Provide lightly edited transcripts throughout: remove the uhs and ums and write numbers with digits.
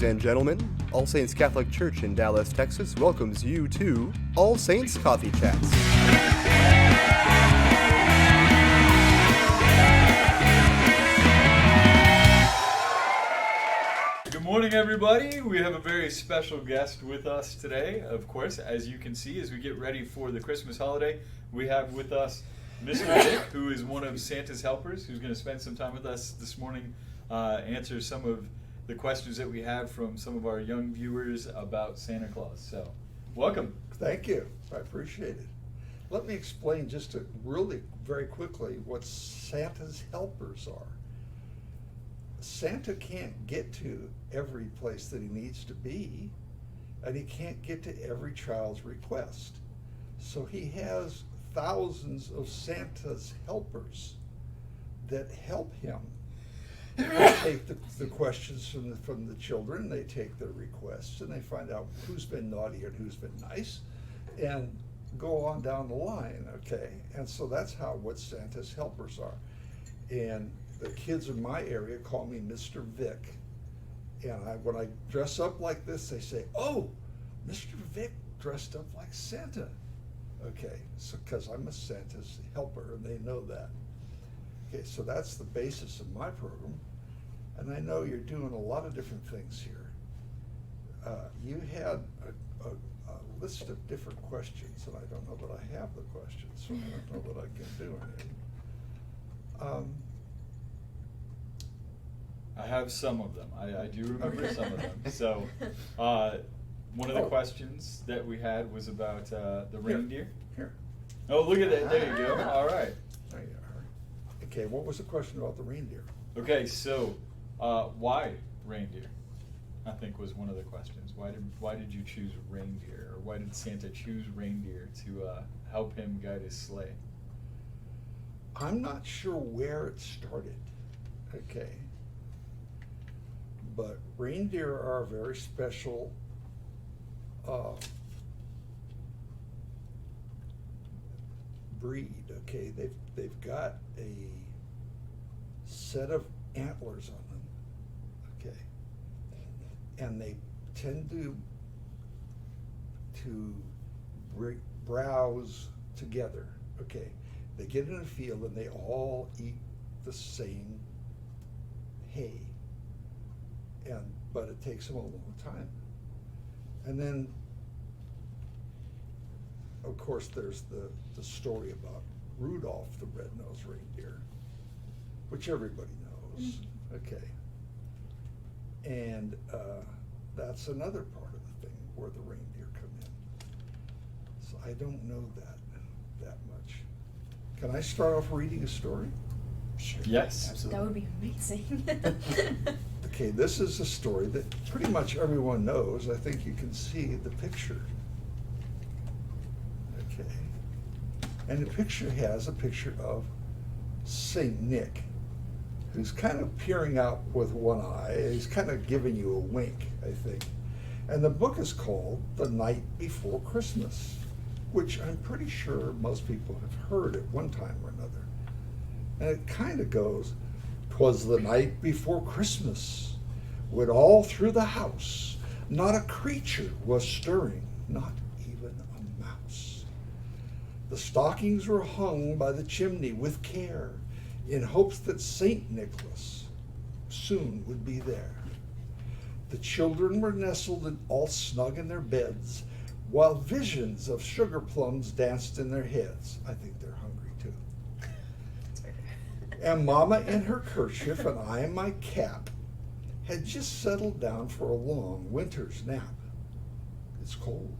and gentlemen, All Saints Catholic Church in Dallas, Texas welcomes you to All Saints Coffee Chats. Good morning, everybody. We have a very special guest with us today. Of course, as you can see, as we get ready for the Christmas holiday, we have with us Mr. Vic, who is one of Santa's helpers, who's going to spend some time with us this morning, answer some of the questions that we have from some of our young viewers about Santa Claus. So, welcome. Thank you. I appreciate it. Let me explain really very quickly what Santa's helpers are. Santa can't get to every place that he needs to be, and he can't get to every child's request. So he has thousands of Santa's helpers that help him. They take the questions from the children, they take their requests, and they find out who's been naughty and who's been nice, and go on down the line, okay? And so that's what Santa's helpers are. And the kids in my area call me Mr. Vic. And when I dress up like this, they say, "Oh, Mr. Vic dressed up like Santa." Okay, so because I'm a Santa's helper, and they know that. Okay, so that's the basis of my program, and I know you're doing a lot of different things here. You had a list of different questions, and I don't know that I have the questions, so I don't know what I can do in it. I have some of them. I do remember some of them. So, one of the questions that we had was about the reindeer. Here. Oh, look at that. There you go. All right. There you are. Okay, what was the question about the reindeer? Okay, so why reindeer? I think was one of the questions. Why did you choose reindeer, or why did Santa choose reindeer to help him guide his sleigh? I'm not sure where it started. Okay. But reindeer are a very special breed. Okay, they've got a set of antlers on them. Okay, and they tend to browse together. Okay, they get in a field and they all eat the same hay. But it takes them a long time. And then, of course, there's the story about Rudolph the red-nosed reindeer, which everybody knows. Okay. And that's another part of the thing where the reindeer come in. So I don't know that much. Can I start off reading a story? Sure. Yes, absolutely. That would be amazing. Okay, this is a story that pretty much everyone knows. I think you can see the picture. Okay. And the picture has a picture of Saint Nick, who's kind of peering out with one eye. He's kind of giving you a wink, I think. And the book is called The Night Before Christmas, which I'm pretty sure most people have heard at one time or another. And it kind of goes, "'Twas the night before Christmas, when all through the house not a creature was stirring, not even a mouse. The stockings were hung by the chimney with care, in hopes that Saint Nicholas soon would be there. The children were nestled and all snug in their beds, while visions of sugar plums danced in their heads." I think they're hungry too. And Mama in her kerchief and I in my cap had just settled down for a long winter's nap. It's cold.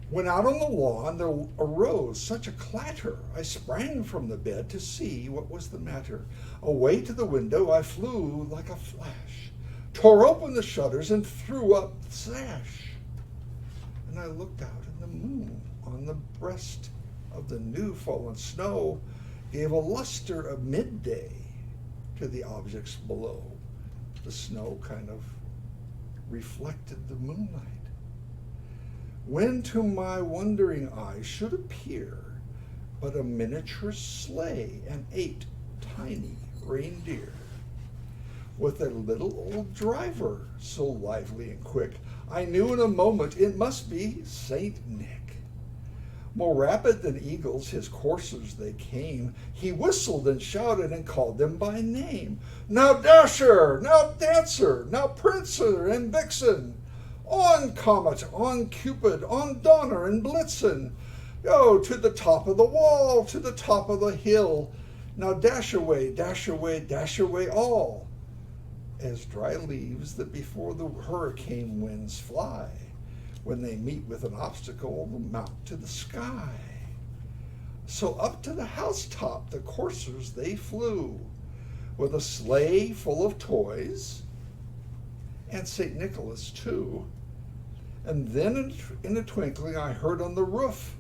When out on the lawn there arose such a clatter, I sprang from the bed to see what was the matter. Away to the window I flew like a flash, tore open the shutters and threw up the sash. And I looked out, and the moon on the breast of the new fallen snow gave a luster of midday to the objects below. The snow kind of reflected the moonlight. When to my wondering eye should appear but a miniature sleigh and 8 tiny reindeer. with a little old driver, so lively and quick, I knew in a moment it must be Saint Nick. More rapid than eagles, his coursers they came. He whistled and shouted and called them by name. Now Dasher, now Dancer, now Prancer and Vixen. On Comet, on Cupid, on Donner and Blitzen. Go to the top of the wall, to the top of the hill. Now dash away, dash away, dash away all. As dry leaves that before the hurricane winds fly, when they meet with an obstacle, will mount to the sky. So up to the housetop the coursers they flew, with a sleigh full of toys, and St. Nicholas too. And then in a twinkling I heard on the roof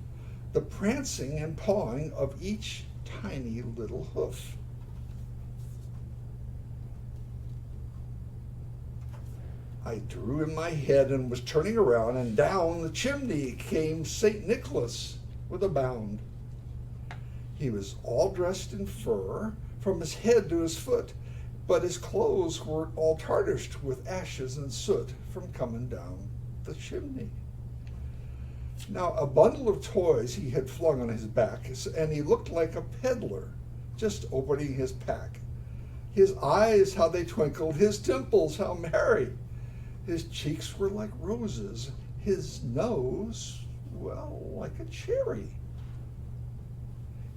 the prancing and pawing of each tiny little hoof. I drew in my head and was turning around, and down the chimney came St. Nicholas with a bound. He was all dressed in fur from his head to his foot, but his clothes were all tarnished with ashes and soot from coming down the chimney. Now a bundle of toys he had flung on his back, and he looked like a peddler just opening his pack. His eyes, how they twinkled, his temples, how merry. His cheeks were like roses, his nose, well, like a cherry.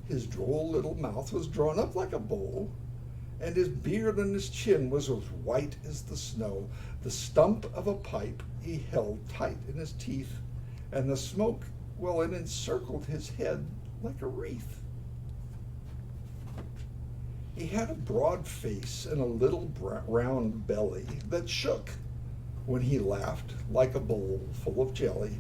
His droll little mouth was drawn up like a bow, and his beard and his chin was as white as the snow. The stump of a pipe he held tight in his teeth, and the smoke, well, it encircled his head like a wreath. He had a broad face and a little round belly that shook when he laughed like a bowl full of jelly.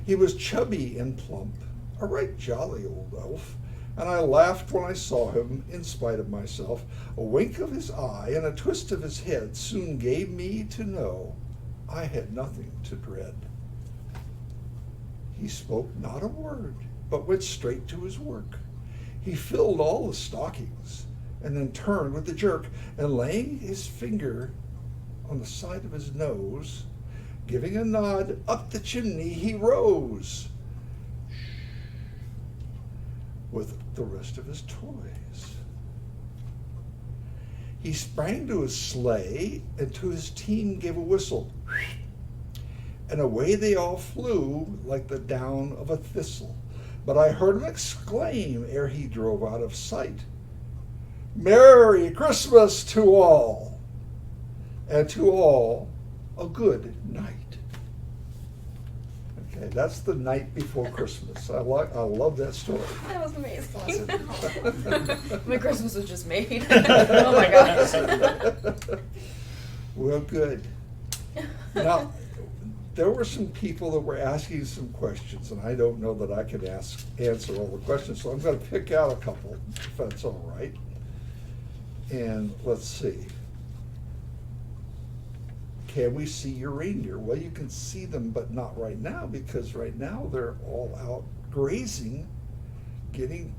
He was chubby and plump, a right jolly old elf, and I laughed when I saw him in spite of myself. A wink of his eye and a twist of his head soon gave me to know I had nothing to dread. He spoke not a word, but went straight to his work. He filled all the stockings, and then turned with a jerk, and laying his finger on the side of his nose, giving a nod up the chimney, he rose with the rest of his toys. He sprang to his sleigh and to his team gave a whistle, and away they all flew like the down of a thistle. But I heard him exclaim ere he drove out of sight, "Merry Christmas to all, and to all a good night." Okay, that's the night before Christmas. I love that story. That was amazing. My Christmas was just made. Oh my gosh. Well, good. Now, there were some people that were asking some questions, and I don't know that I could answer all the questions, so I'm going to pick out a couple, if that's all right. And let's see. Can we see your reindeer? Well, you can see them, but not right now, because right now they're all out grazing, getting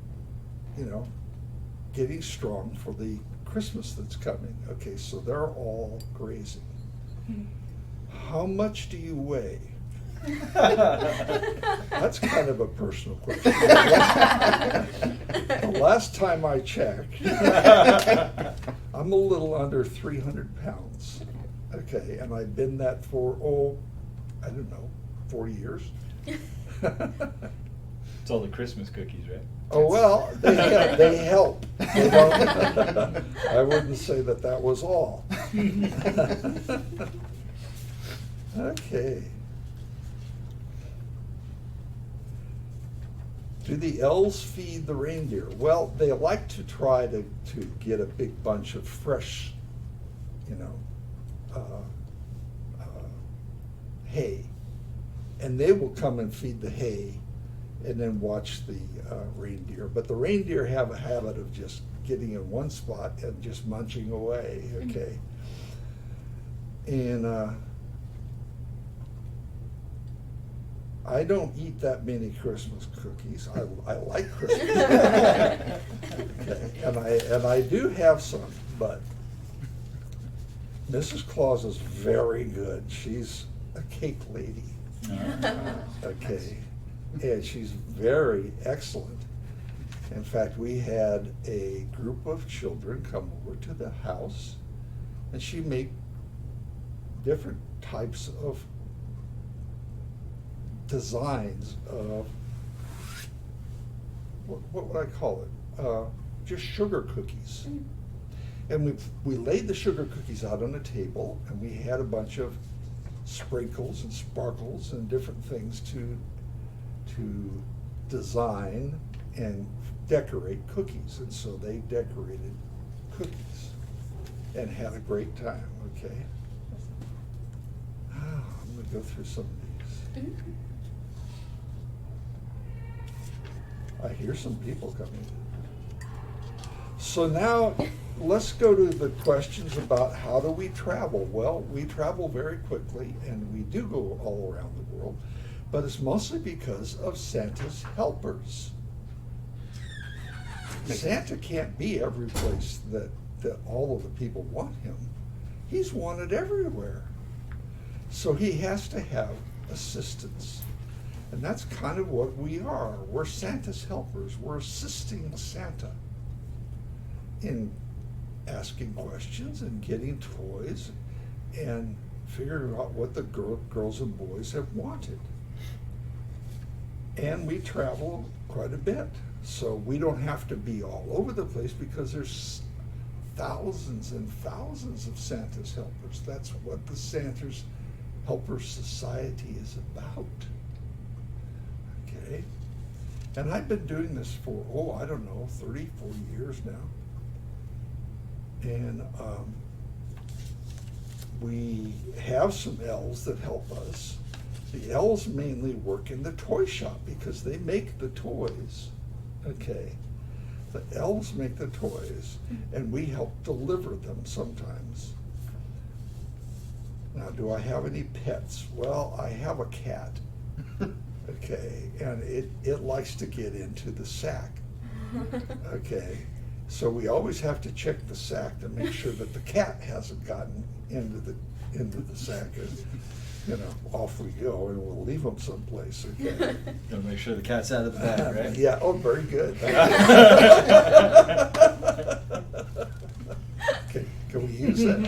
strong for the Christmas that's coming. Okay, so they're all grazing. How much do you weigh? That's kind of a personal question. The last time I checked, I'm a little under 300 pounds. Okay, and I've been that for, I don't know, 40 years. It's all the Christmas cookies, right? Oh, well, they help. They don't, I wouldn't say that was all. Okay. Do the elves feed the reindeer? Well, they like to try to get a big bunch of fresh, hay. And they will come and feed the hay and then watch the reindeer. But the reindeer have a habit of just getting in one spot and just munching away, okay? And I don't eat that many Christmas cookies. I like Christmas cookies. Okay. And I do have some, but Mrs. Claus is very good. She's a cake lady. Okay. And she's very excellent. In fact, we had a group of children come over to the house, and she made different types of designs of, what would I call it? Just sugar cookies. And we laid the sugar cookies out on a table, and we had a bunch of sprinkles and sparkles and different things to design and decorate cookies. And so they decorated cookies and had a great time, okay? I'm gonna go through some of these. I hear some people coming. So now, let's go to the questions about how do we travel. Well, we travel very quickly, and we do go all around the world, but it's mostly because of Santa's helpers. Santa can't be every place that all of the people want him. He's wanted everywhere. So he has to have assistants. And that's kind of what we are. We're Santa's helpers. We're assisting Santa in asking questions and getting toys and figuring out what the girls and boys have wanted. And we travel quite a bit. So we don't have to be all over the place because there's thousands and thousands of Santa's helpers. That's what the Santa's Helper Society is about. Okay? And I've been doing this for, 34 years now. And we have some elves that help us. The elves mainly work in the toy shop because they make the toys. Okay. The elves make the toys, and we help deliver them sometimes. Now, do I have any pets? Well, I have a cat. Okay, and it likes to get into the sack. Okay, so we always have to check the sack to make sure that the cat hasn't gotten into the sack. And, off we go, and we'll leave them someplace. Okay. Gotta make sure the cat's out of the bag, right? Yeah. Oh, very good. Okay. Can we use that?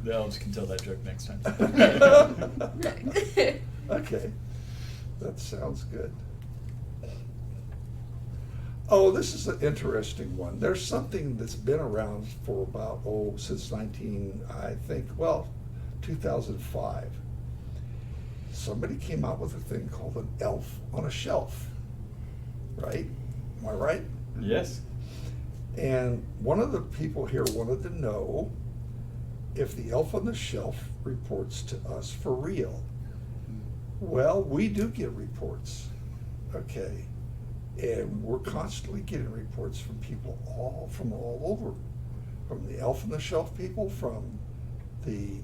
The elves can tell that joke next time. Okay. That sounds good. Oh, this is an interesting one. There's something that's been around for about, since 2005. Somebody came out with a thing called an elf on a shelf, right? Am I right? Yes. And one of the people here wanted to know if the elf on the shelf reports to us for real. Well, we do get reports, okay? And we're constantly getting reports from people from all over, from the Elf on the Shelf people, from the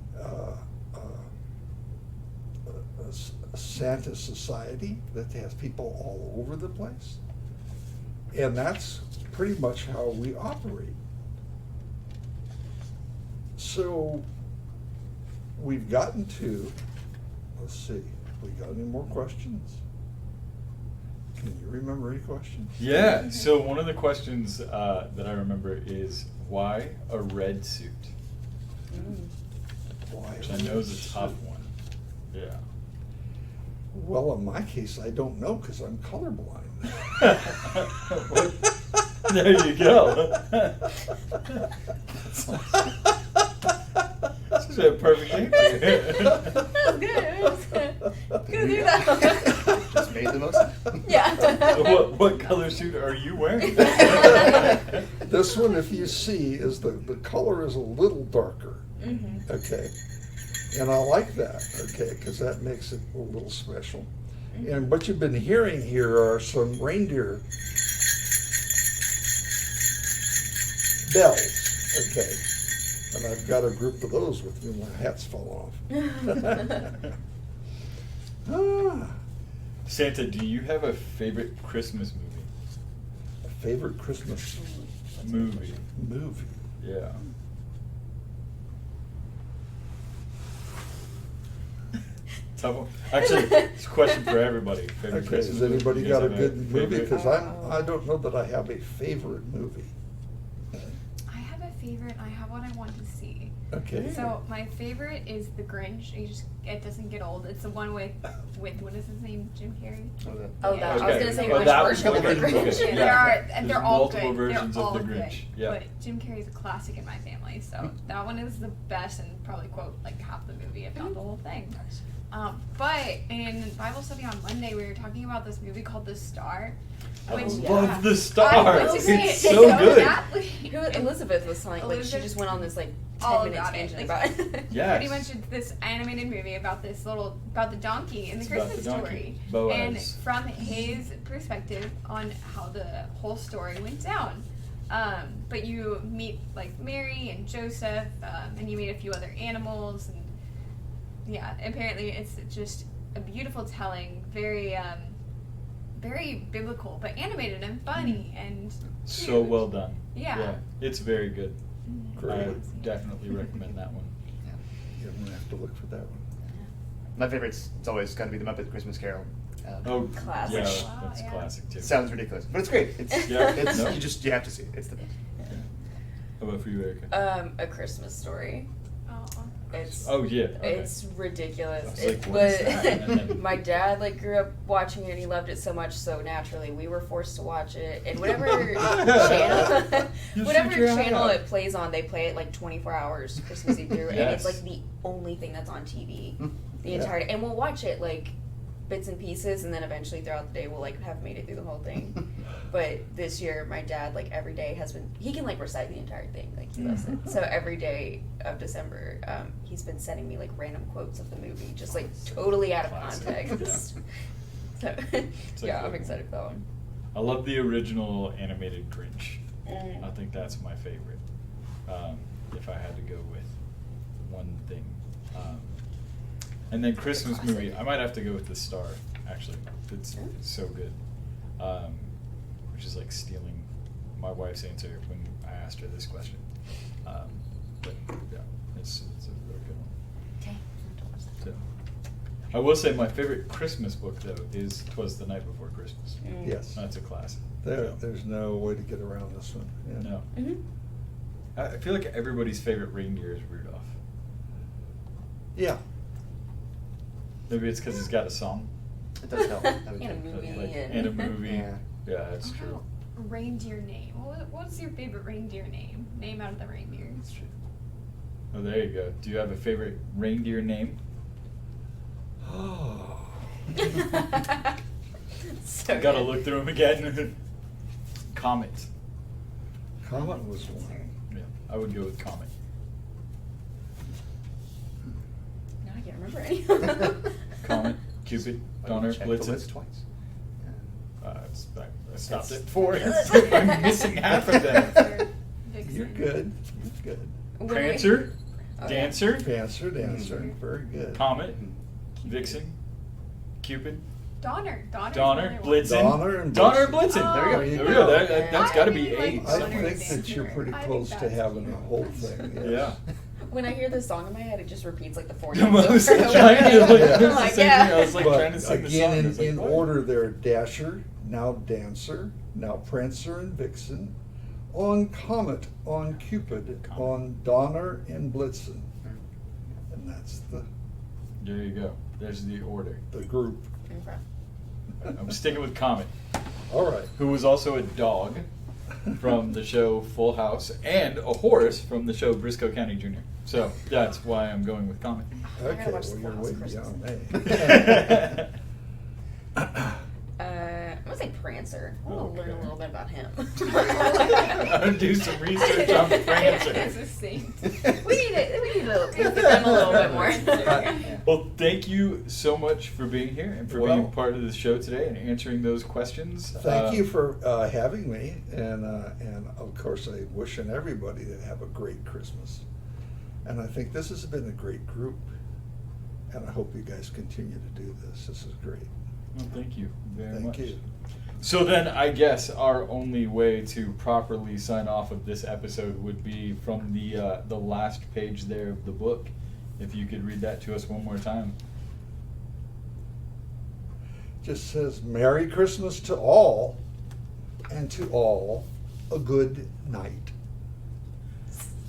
Santa Society that has people all over the place. And that's pretty much how we operate. So we've gotten to, let's see, we got any more questions? Can you remember any questions? Yeah, so one of the questions that I remember is, why a red suit? Why Which I know is a tough one. Yeah. Well, in my case, I don't know because I'm colorblind. There you go. This is a perfect answer. That was good. It was good. Gonna do that. Just made the most. Yeah. What color suit are you wearing? This one, if you see, is the color is a little darker. Mm-hmm. Okay. And I like that, okay, because that makes it a little special. And what you've been hearing here are some reindeer bells, okay. And I've got a group of those with me. My hat's fallen off. Santa, do you have a favorite Christmas movie? A favorite Christmas Movie. movie. Yeah. Tough one. Actually, it's a question for everybody. Favorite Okay, Christmas has anybody movie? You got a guys good have movie? favorite? Because I don't know that I have a favorite movie. I have a favorite. I have one I want to see. Okay. So my favorite is The Grinch. It doesn't get old. It's the one with what is his name? Jim Carrey. Oh, that. I was Okay. gonna say Oh, which that version was of the the Grinch. Grinch. Okay. There are, There's and they're all multiple good. versions They're of all The Grinch. good. Yeah. But Jim Carrey is a classic in my family, so that one is the best and probably quote like half the movie, if not the whole thing. But in Bible study on Monday, we were talking about this movie called The Star. I Which, love The I Star. want to see It's it so good. badly. Who Elizabeth was telling, like she Elizabeth- just went on this like all 10-minute about it, tangent like- about it. Yes. Pretty much it's this animated movie about about the donkey in the It's about Christmas the donkey, story. Boaz. And from his perspective on how the whole story went down. But you meet like Mary and Joseph, and you meet a few other animals, and yeah, apparently it's just a beautiful telling, very biblical, but animated and funny and So cute. well done. Yeah. It's very good. I Great. would definitely recommend that one. You're gonna have to look for that one. My favorite's it's always got to be the Muppet Christmas Carol. Oh, Classic. yeah, Wow, that's yeah. classic too. Sounds ridiculous, but it's great. It's Yeah, it's no. you have to see it. It's the best. How about for you, Erica? A Christmas Story. It's Oh yeah. Okay. It's ridiculous. I was It like, what is that? And was then- my dad like grew up watching it and he loved it so much, so naturally we were forced to watch it. And whatever channel You whatever shoot your eye channel out. it plays on, they play it like 24 hours Christmas Eve through, and it's Yes. like the only thing that's on TV the Yeah. entire day. And we'll watch it like bits and pieces, and then eventually throughout the day we'll like have made it through the whole thing. But this year, my dad, like, every day has been, he can, like, recite the entire thing, like, he loves it. So every day of December, he's been sending me, like, random quotes of the movie, just, like, totally out of Classic. context. So, yeah, I'm excited for that one. I love the original animated Grinch. Mm. I think that's my favorite. If I had to go with one thing. And then Christmas Classic. movie, I might have to go with The Star, actually. It's so good. Which is like stealing my wife's answer when I asked her this question. But yeah, it's a real good one. Okay. So, I will say my favorite Christmas book though is "'Twas the Night Before Christmas." Mm. Yes. That's a classic. There's no way to get around this one. Yeah. No. Mm-hmm. I feel like everybody's favorite reindeer is Rudolph. Yeah. Maybe it's because he's got a song. It does help. That would And a be- movie. Like, and- and a movie. Yeah. Yeah, that's What true. about reindeer name? What's your favorite reindeer name? Name out of the reindeers. That's true. Oh, there you go. Do you have a favorite reindeer name? Oh. So I gotta good. look through them again. Comet. Comet was one. Yeah, I would go with Comet. No, I can't remember any. Comet, Cupid, Donner, Check the list Blitzen. twice. I stopped at 4. That's- I'm missing half of them. Vixen. You're good. You're good. When we- Prancer, Oh, yeah. Dancer, Dancer. Mhm. Very good. Comet, Vixen, Cupid, Donner. Donner, Donner. Blitzen. Donner and Donner and Blitzen. Blitzen. Oh, There you there go. you There we go. go. That's got to be I really 8. like I Donner think and that you're pretty I think close to that's having a cute. whole thing. Yes. Yeah. When I hear this song in my head, it just repeats like the 4 I notes was over and trying to over. like, Yeah. it was I'm the like, same thing. I was like But trying to sing the song. again, I was like, in what? order there, Dasher, now Dancer, now Prancer and Vixen, on Comet, on Cupid, Comet. on Donner and Blitzen. And that's There you go. There's the order. the group. Okay. I'm sticking with Comet, All right. who was also a dog from the show Full House and a horse from the show Briscoe County Jr. So that's why I'm going with Comet. gotta Okay, watch well, the you're Full way House beyond Christmas. me. I'm gonna say Prancer. I want to learn a Okay. little bit about him. I'm gonna do some research on As Prancer. a saint. we need to get them a little bit more. Well, thank you so much for being here and for Well- being part of the show today and answering those questions. Thank you for having me, and of course, I'm wishing everybody to have a great Christmas. And I think this has been a great group, and I hope you guys continue to do this. This is great. Well, thank you very much. Thank you. So then I guess our only way to properly sign off of this episode would be from the last page there of the book. If you could read that to us one more time. Just says, Merry Christmas to all, and to all a good night.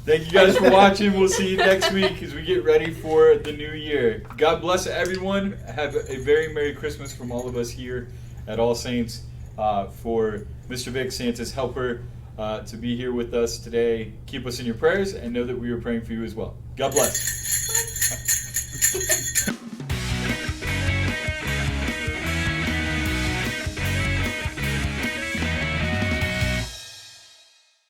Thank you guys for watching. We'll see you next week as we get ready for the new year. God bless everyone. Have a very Merry Christmas from all of us here at All Saints. For Mr. Vic, Santa's helper, to be here with us today. Keep us in your prayers and know that we are praying for you as well. God bless.